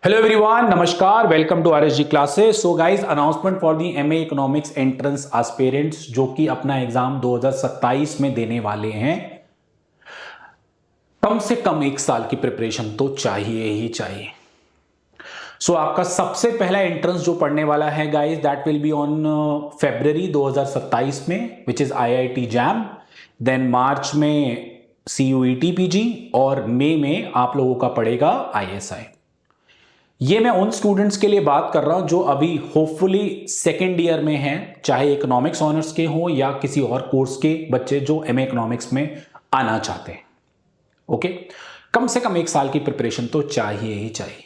Hello everyone, नमस्कार, welcome to RSG classes. So guys, announcement for the MA economics entrance aspirants जो कि अपना exam 2027 में देने वाले हैं। कम से कम एक साल की प्रिपरेशन तो चाहिए ही चाहिए। सो आपका सबसे पहला एंट्रेंस जो पढ़ने वाला है guys, that will be on February 2027 में, which is IIT JAM. Then March में CUET PG और मई में आप लोगों का पड़ेगा ISI। ये मैं उन स्टूडेंट्स के लिए बात कर रहा हूं जो अभी होपफुली सेकेंड ईयर में हैं, चाहे इकोनॉमिक्स ऑनर्स के हो या किसी और कोर्स के बच्चे जो एमए इकोनॉमिक्स में आना चाहते हैं। ओके, कम से कम एक साल की प्रिपरेशन तो चाहिए ही चाहिए।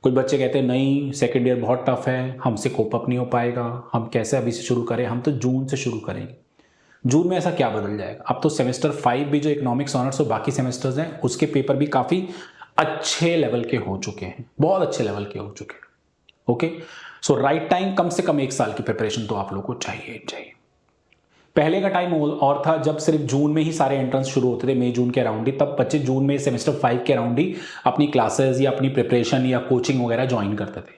कुछ बच्चे कहते हैं नहीं, सेकेंड ईयर बहुत टफ है, हमसे कोप अप नहीं हो पाएगा, हम कैसे अभी से शुरू करें, हम तो जून से शुरू करेंगे। जून में ऐसा क्या बदल जाएगा? अब तो सेमेस्टर 5 भी जो इकोनॉमिक्स ऑनर्स और बाकी सेमेस्टर्स हैं उसके पेपर भी काफ़ी अच्छे लेवल के हो चुके हैं, बहुत अच्छे लेवल के हो चुके हैं। ओके, सो राइट टाइम, कम से कम एक साल की प्रिपरेशन तो आप लोगों को चाहिए चाहिए। पहले का टाइम और था जब सिर्फ जून में ही सारे एंट्रेंस शुरू होते थे, मई जून के अराउंड ही, तब बच्चे जून में सेमेस्टर 5 के अराउंड ही अपनी क्लासेस या अपनी प्रिपरेशन या कोचिंग वगैरह ज्वाइन करते थे।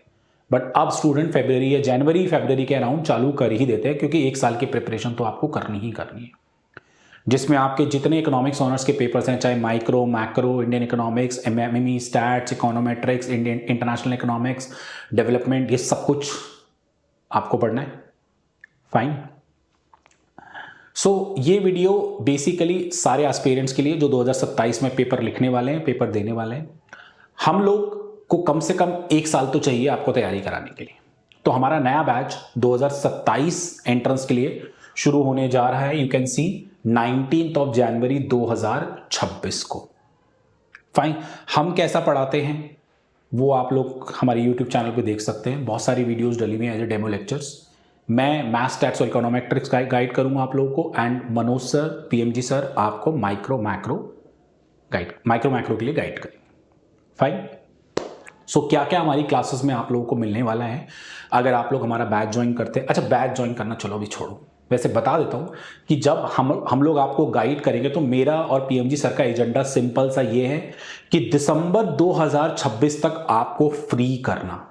बट अब स्टूडेंट फरवरी या जनवरी के अराउंड चालू कर ही देते हैं, क्योंकि एक साल की प्रिपरेशन तो आपको करनी ही करनी है, जिसमें आपके जितने इकोनॉमिक्स ऑनर्स के पेपर्स हैं, चाहे micro, macro, Indian economics, MME, stats, econometrics, Indian international economics, development, ये सब कुछ आपको पढ़ना है। फाइन। सो ये वीडियो बेसिकली सारे एस्पिरेंट्स के लिए जो 2027 में पेपर लिखने वाले हैं, पेपर देने वाले हैं। हम लोग को कम से कम एक साल तो चाहिए आपको तैयारी कराने के लिए। तो हमारा नया बैच 2027 एंट्रेंस के लिए शुरू होने जा रहा है। यू कैन सी 19 जनवरी 2026 को। फाइन। हम कैसा पढ़ाते हैं वो आप लोग हमारे यूट्यूब चैनल पे देख सकते हैं, बहुत सारी वीडियोस डली हुई हैं एज ए डेमो लेक्चर्स। मैं मैथ्स, स्टैट्स और इकोनोमेट्रिक्स गाइड करूंगा आप लोगों को, and Manoj sir, PMG sir आपको माइक्रो मैक्रो के लिए गाइड करेंगे। फाइन। सो क्या क्या हमारी क्लासेस में आप लोगों को मिलने वाला है अगर आप लोग हमारा बैच ज्वाइन करते हैं। अच्छा, बैच ज्वाइन करना चलो अभी छोड़ो, वैसे बता देता हूं कि जब हम लोग आपको गाइड करेंगे तो मेरा और PMG सर का एजेंडा सिंपल सा ये है कि दिसंबर 2026 तक आपको फ्री करना,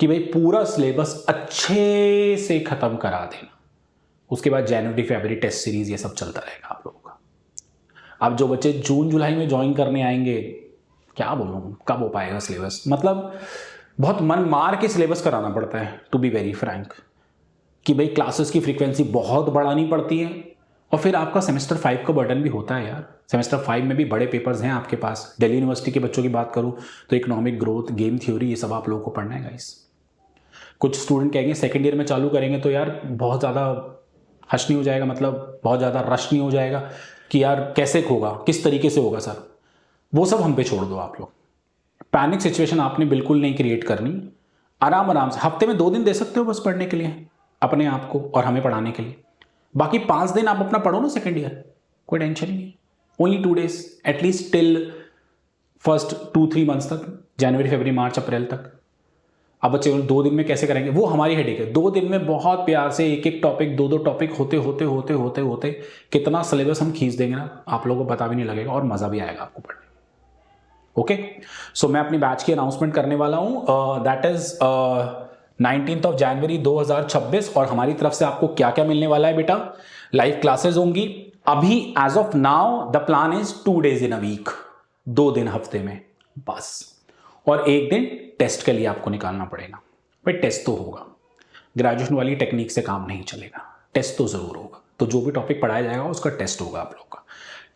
कि भाई पूरा सिलेबस अच्छे से खत्म करा देना। उसके बाद जनवरी फरवरी टेस्ट सीरीज ये सब चलता रहेगा आप लोगों का। अब जो बच्चे जून जुलाई में ज्वाइन करने आएंगे, क्या बोलूं, कब हो पाएगा सिलेबस? मतलब बहुत मन मार के सिलेबस कराना पड़ता है, टू बी वेरी फ्रैंक, कि भाई क्लासेस की फ्रीक्वेंसी बहुत बढ़ानी पड़ती है। और फिर आपका सेमेस्टर 5 का बर्डन भी होता है यार। सेमेस्टर 5 में भी बड़े पेपर्स हैं आपके पास। दिल्ली यूनिवर्सिटी के बच्चों की बात करूं तो इकोनॉमिक ग्रोथ, गेम थ्योरी, ये सब आप लोगों को पढ़ना है गाइस। कुछ स्टूडेंट कहेंगे सेकेंड ईयर में चालू करेंगे तो यार बहुत ज़्यादा हश नहीं हो जाएगा, मतलब बहुत ज़्यादा रश नहीं हो जाएगा कि यार कैसे होगा, किस तरीके से होगा सर? वो सब हम पे छोड़ दो आप लोग। पैनिक सिचुएशन आपने बिल्कुल नहीं क्रिएट करनी। आराम आराम से हफ्ते में 2 दिन दे सकते हो बस पढ़ने के लिए अपने आप को और हमें पढ़ाने के लिए। बाकी 5 दिन आप अपना पढ़ो ना सेकेंड ईयर, कोई टेंशन ही नहीं। Only 2 days at least till first 2-3 months तक, जनवरी फरवरी मार्च अप्रैल तक। अब बच्चे 2 दिन में कैसे करेंगे, वो हमारी हेडेक है। 2 दिन में बहुत प्यार से एक एक टॉपिक, 2-2 टॉपिक होते होते होते होते होते कितना सिलेबस हम खींच देंगे ना, आप लोगों को पता भी नहीं लगेगा और मजा भी आएगा आपको पढ़ने। ओके, सो मैं अपनी बैच की अनाउंसमेंट करने वाला हूं, दैट इज 19 जनवरी 2026। और हमारी तरफ से आपको क्या क्या मिलने वाला है बेटा? लाइव क्लासेस होंगी। अभी as of now the plan is 2 days in a week, 2 दिन हफ्ते में बस, और 1 दिन टेस्ट के लिए आपको निकालना पड़ेगा। भाई टेस्ट तो होगा, ग्रेजुएशन वाली टेक्निक से काम नहीं चलेगा, टेस्ट तो जरूर होगा। तो जो भी टॉपिक पढ़ाया जाएगा उसका टेस्ट होगा आप लोग का।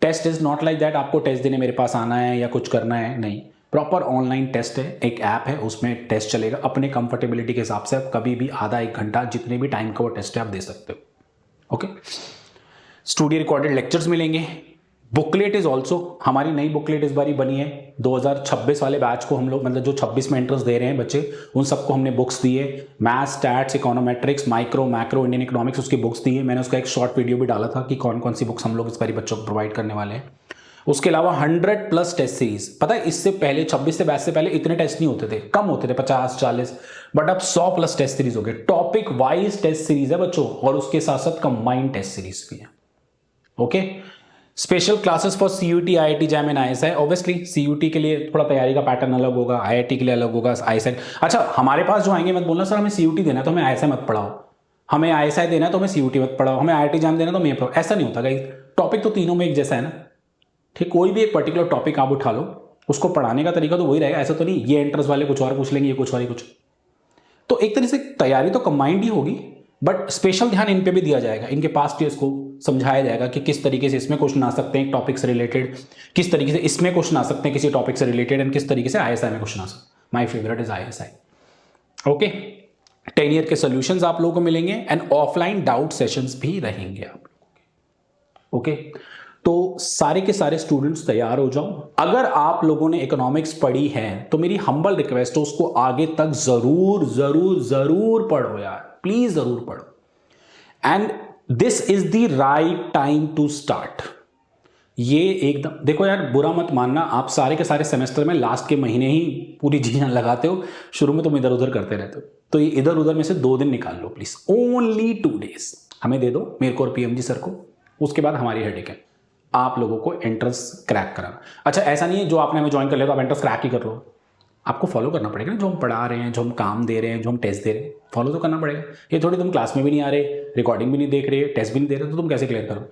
Test is not like that आपको टेस्ट देने मेरे पास आना है या कुछ करना है, नहीं। प्रॉपर ऑनलाइन टेस्ट है, एक ऐप है, उसमें टेस्ट चलेगा। अपने कंफर्टेबिलिटी के हिसाब से आप कभी भी आधा 1 घंटा, जितने भी टाइम का वो टेस्ट है आप दे सकते हो। ओके, स्टूडियो रिकॉर्डेड लेक्चर्स मिलेंगे। बुकलेट इज ऑल्सो, हमारी नई बुकलेट इस बारी बनी है। 2026 वाले बैच को हम लोग, मतलब जो 26 में एंट्रेंस दे रहे हैं बच्चे, उन सबको हमने बुक्स दी है। Maths, stats, econometrics, micro, macro, Indian economics, उसकी बुक्स दी है। मैंने उसका एक शॉर्ट वीडियो भी डाला था कि कौन कौन सी बुक्स हम लोग इस बारी बच्चों को प्रोवाइड करने वाले हैं। उसके अलावा 100+ टेस्ट सीरीज। पता है इससे पहले 26 से बैच से पहले इतने टेस्ट नहीं होते थे, कम होते थे, 50-40, बट अब 100+ टेस्ट सीरीज हो गए। टॉपिक वाइज टेस्ट सीरीज है बच्चों, और उसके साथ साथ कंबाइंड टेस्ट सीरीज भी है। Okay, special classes for CUT, IIT, JAM and ISI। Obviously CUT के लिए थोड़ा तैयारी का पैटर्न अलग होगा, IIT के लिए अलग होगा, ISI। अच्छा, हमारे पास जो आएंगे मत बोलना सर हमें CUT देना है तो हमें ISI मत पढ़ाओ, हमें ISI देना है तो हमें CUT मत पढ़ाओ, हमें IIT JAM देना है तो हमें पढ़ाओ। ऐसा नहीं होता गाइस, टॉपिक तो तीनों में एक जैसा है ना। ठीक, कोई भी एक पर्टिकुलर टॉपिक आप उठा लो, उसको पढ़ाने का तरीका तो वही रहेगा। ऐसा तो नहीं ये एंट्रेंस वाले कुछ और पूछ लेंगे, ये कुछ और ही कुछ। तो एक तरह से तैयारी तो कंबाइंड ही होगी, बट स्पेशल ध्यान इन पे भी दिया जाएगा। इनके पास्ट ईयर्स को समझाया जाएगा कि किस तरीके से इसमें क्वेश्चन आ सकते हैं एक टॉपिक से रिलेटेड, किस तरीके से इसमें क्वेश्चन आ सकते हैं किसी टॉपिक से रिलेटेड, एंड किस तरीके से ISI में क्वेश्चन आ सकते हैं। My favourite is ISI। Okay, 10 year के सॉल्यूशंस आप लोगों को मिलेंगे एंड ऑफलाइन डाउट सेशंस भी रहेंगे आप लोगों के। ओके, तो सारे के सारे स्टूडेंट्स तैयार हो जाओ। अगर आप लोगों ने इकोनॉमिक्स पढ़ी है तो मेरी हम्बल रिक्वेस्ट है उसको आगे तक जरूर जरूर जरूर पढ़ो यार, प्लीज जरूर पढ़ो। And this is the right time to start. ये एकदम देखो यार, बुरा मत मानना, आप सारे के सारे सेमेस्टर में लास्ट के महीने ही पूरी चीजें लगाते हो, शुरू में तुम इधर उधर करते रहते हो। तो ये इधर उधर में से 2 दिन निकाल लो प्लीज, ओनली 2 डेज हमें दे दो, मेरे को और PMG सर को। उसके बाद हमारी हेडेक है आप लोगों को एंट्रेंस क्रैक कराना। अच्छा, ऐसा नहीं है जो आपने हमें ज्वाइन कर लिया तो आप एंट्रेंस क्रैक ही कर लो, आपको फॉलो करना पड़ेगा ना, जो हम पढ़ा रहे हैं, जो हम काम दे रहे हैं, जो हम टेस्ट दे रहे हैं, फॉलो तो करना पड़ेगा। ये थोड़ी तुम क्लास में भी नहीं आ रहे, रिकॉर्डिंग भी नहीं देख रहे, टेस्ट भी नहीं दे रहे, तो तुम कैसे क्लियर करो?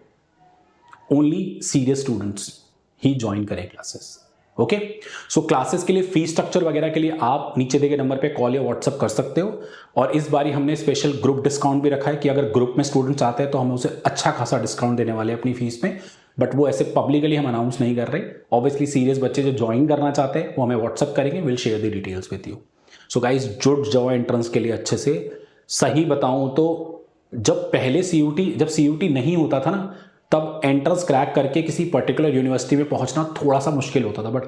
ओनली सीरियस स्टूडेंट्स ही ज्वाइन करें क्लासेस। ओके, सो क्लासेस के लिए फी स्ट्रक्चर वगैरह के लिए आप नीचे दिए गए नंबर पे कॉल या व्हाट्सअप कर सकते हो। और इस बारी हमने स्पेशल ग्रुप डिस्काउंट भी रखा है कि अगर ग्रुप में स्टूडेंट्स आते हैं तो हम उसे अच्छा खासा डिस्काउंट देने वाले हैं अपनी फीस में, बट वो ऐसे पब्लिकली हम अनाउंस नहीं कर रहे। ऑब्वियसली सीरियस बच्चे जो ज्वाइन करना चाहते हैं वो हमें व्हाट्सअप करेंगे, will share the details with you. So guys, जुड़ जाओ एंट्रेंस के लिए अच्छे से। सही बताऊं तो जब पहले जब CUT नहीं होता था ना, तब एंट्रेंस क्रैक करके किसी पर्टिकुलर यूनिवर्सिटी में पहुंचना थोड़ा सा मुश्किल होता था, बट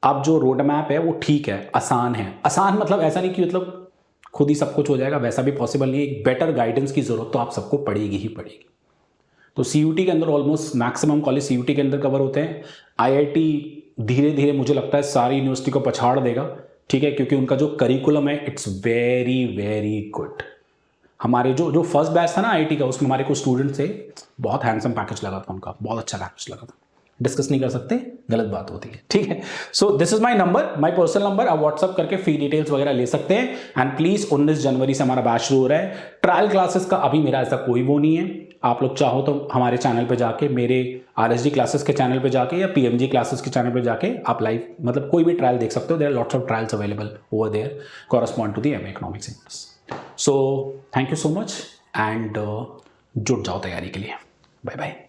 अब जो रोड मैप है वो ठीक है, आसान है। आसान मतलब ऐसा नहीं कि मतलब खुद ही सब कुछ हो जाएगा, वैसा भी पॉसिबल नहीं है। एक बेटर गाइडेंस की जरूरत तो आप सबको पड़ेगी ही पड़ेगी। तो CUT के अंदर ऑलमोस्ट मैक्सिमम कॉलेज CUT के अंदर कवर होते हैं। IIT धीरे धीरे मुझे लगता है सारी यूनिवर्सिटी को पछाड़ देगा, ठीक है, क्योंकि उनका जो करिकुलम है इट्स वेरी वेरी गुड। हमारे जो फर्स्ट बैच था ना IIT का, उसमें हमारे कुछ स्टूडेंट्स थे, बहुत हैंडसम पैकेज लगा था उनका, बहुत अच्छा पैकेज लगा था। डिस्कस नहीं कर सकते, गलत बात होती है, ठीक है। So this is my number, my personal number. आप व्हाट्सअप करके फी डिटेल्स वगैरह ले सकते हैं। एंड प्लीज 19 जनवरी से हमारा बैच शुरू हो रहा है। ट्रायल क्लासेस का अभी मेरा ऐसा कोई वो नहीं है, आप लोग चाहो तो हमारे चैनल पे जाके, मेरे RSD क्लासेस के चैनल पे जाके या PMG क्लासेस के चैनल पे जाके आप लाइव मतलब कोई भी ट्रायल देख सकते हो। There are lots of trials available over there correspond to the MA economics entrance. So thank you so much and जुट जाओ तैयारी के लिए। Bye bye.